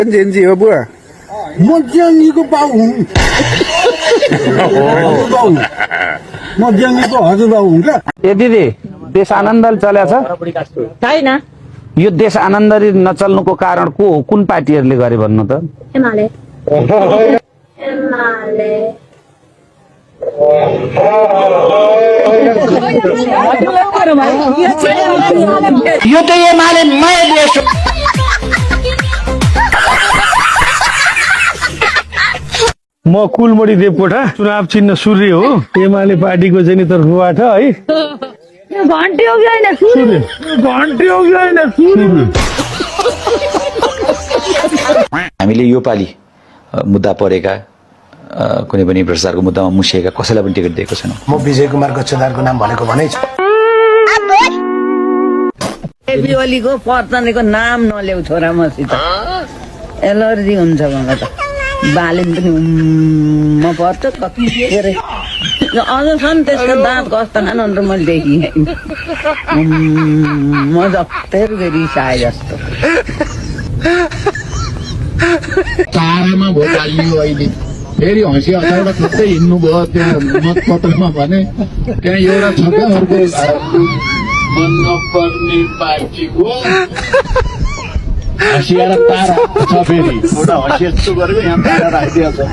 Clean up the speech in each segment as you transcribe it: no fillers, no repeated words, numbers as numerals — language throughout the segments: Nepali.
जेन्जी हो बुवा म ज्याङीको बाउ हुँ म ज्याङीको हजुरबाउ हुँ क्या ए दिदी देश आनन्दले चलेछ छैन यो देश आनन्दले नचल्नुको कारण को हो कुन पार्टीहरूले गरे भन्नु त एमाले यो त एमाले मै देश हो। म कुलमोडी देवकोटा चुनाव चिन्ह सूर्य हो एमाले पार्टीको चाहिँ नि तर्फबाट है घन्टी हो कि होइन सूर्य घन्टी हो कि होइन सूर्य हामीले यो पालि मुद्दा परेका कुनै पनि भ्रष्टाचारको मुद्दामा मुसिएका कसैलाई पनि टिकट दिएको छैन। म विजय कुमार गच्छदारको नाम भनेको भनै छु। केपी ओलीको पर्तनेको नाम नल्याउ छोरा मसित एलर्जी हुन्छ मलाई त बाले पनि म पर्छ कति अरे अझसम्म त्यसको दाँत कस्तो खानु मैले देखिँ म जस्तै रिसाए जस्तो तारामा भोट हालियो अहिले फेरि हँसी हँसाएर खोज्दै हिँड्नुभयो त्यहाँ मतपत्रमा भने त्यहाँ एउटा छ क्या अर्को मन नपर्ने पार्टीको हँसिएर तारा छ फेरि एउटा हँसी यस्तो गरेको यहाँ तारा राखिदिएको छ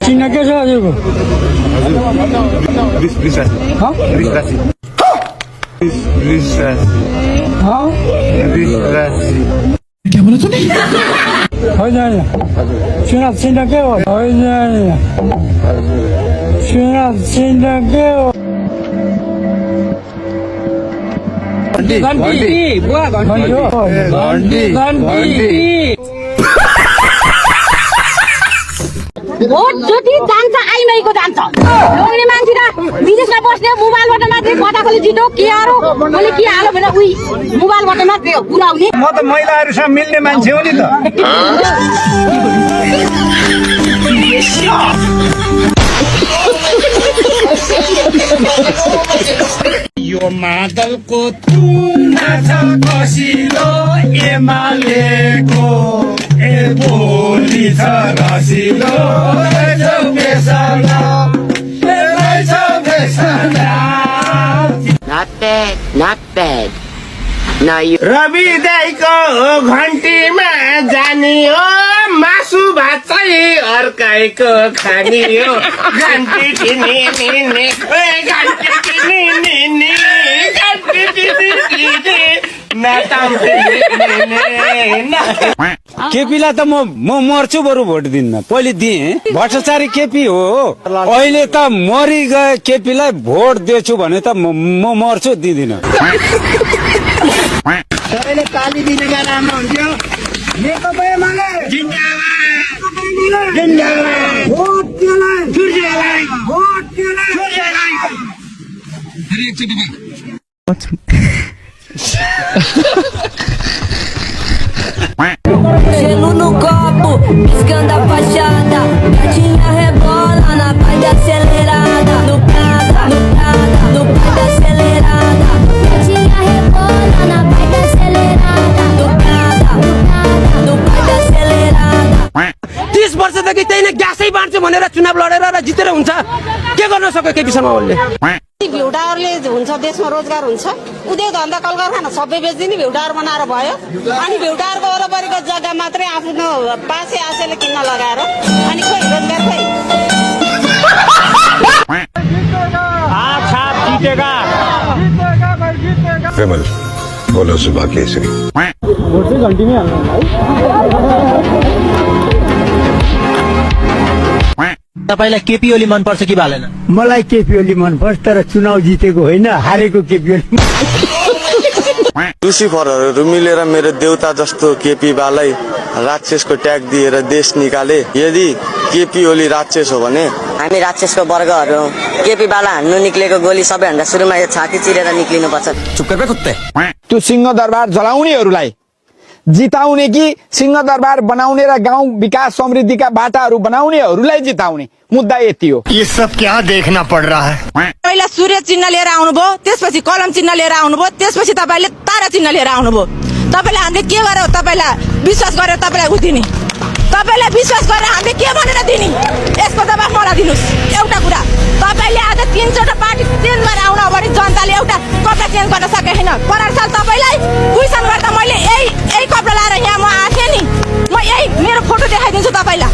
चिन्ह के छ हजुरको होइन चुनाव चिन्ह के हो होइन चुनाव चिन्ह के हो भोट जति जान्छ आइमाईको जान्छ लोग्ने मान्छे र विदेशमा बस्ने मोबाइलबाट मात्रै कताकोले जित्यो के आरो मैले के हाल्यो भने उही मोबाइलबाट मात्रै पुऱ्याउने म त महिलाहरूसँग मिल्ने मान्छे हो नि त यो मादलको तुना छ कसिलो एमालेको ए बोली छ रसिलो not bad now you Rabi दाइको घन्टीमा जानी हो मासु भात चाहिँ अर्काइको खानी हो घन्टी किनी निने घन्टी किनी निने घन्टी किनी निने नाताम केपीलाई त म मर्छु बरु भोट दिन्न पहिले दिए भ्रष्टाचारी केपी हो अहिले त मरि गए केपीलाई भोट दिएछु भने त म मर्छु दिदिन सबैले ताली दिनेका राम्रो हुन्थ्यो नेकपा एमाले जिन्दाबाद जिन्दाबाद भोट त्यसलाई सूर्यलाई भोट त्यसलाई सूर्यलाई फेरि एकचोटि gelo no copo piscando a fachada gatinha rebola na paz da acelerada no prada no paz da acelerada gatinha rebola na paz da acelerada no prada no paz da acelerada 30 वर्षदेखि त्यही नै ग्यासै बाँड्छु भनेर चुनाव लडेर र जितेर हुन्छ के गर्न सक्यो केपी शर्मा ओलीले भ्युटारले हुन्छ देशमा रोजगार हुन्छ उद्योग धन्दा कल कारखाना सबै बेच्दिने भ्युटार बनाएर भयो अनि भ्युटारको वरपरिको जग्गा मात्रै आफ्नो पासे आसेले किन्न लगाएर अनि खोइ रोजगार खोइ विमल बोलो सुबह केसरी तपाईलाई केपी ओली मन पर्छ कि भालेन मलाई केपी ओली मन पर्छ तर चुनाव जितेको होइन हारेको केपी ओली लुसिफरहरू मिलेर मेरो देउता जस्तो केपी बालाई राक्षसको ट्याग दिएर देश निकाले यदि केपी ओली राक्षस हो भने हामी राक्षसको वर्गहरू केपी बाला हान्नु निक्लेको गोली सबैभन्दा सुरुमा यो छाती चिरेर निक्लिनु पर्छ चुप कर बे कुत्ते त्यो सिंह दरबार जलाउनेहरूलाई जिताउने कि सिंह दरबार बनाउने र गाउँ विकास समृद्धिका बाटाहरू बनाउनेहरूलाई जिताउने मुद्दा यति हो। ये सब क्या देखना पड़ रहा है। पहिला सूर्य चिन्ह लिएर आउनुभयो त्यसपछि कलम चिन्ह लिएर आउनुभयो त्यसपछि तपाईले तारा चिन्ह लिएर आउनुभयो तपाईँले हामीले के गरेर तपाईँलाई विश्वास गरेर तपाईँलाई उदिने तपाईँलाई विश्वास गरेर हामीले के भनेर दिने यसको जवाफ मलाई दिनुहोस् एउटा कुरा तपाईँले आज 3 चोटि पार्टी चेन्ज गरेर आउनु अगाडि जनताले एउटा कपडा चेन्ज गर्न सकेको छैन पर साल तपाईँलाई क्वेसन गर्दा मैले यही कपडा लाएर यहाँ म आएको थिएँ नि म यही मेरो फोटो देखाइदिन्छु तपाईँलाई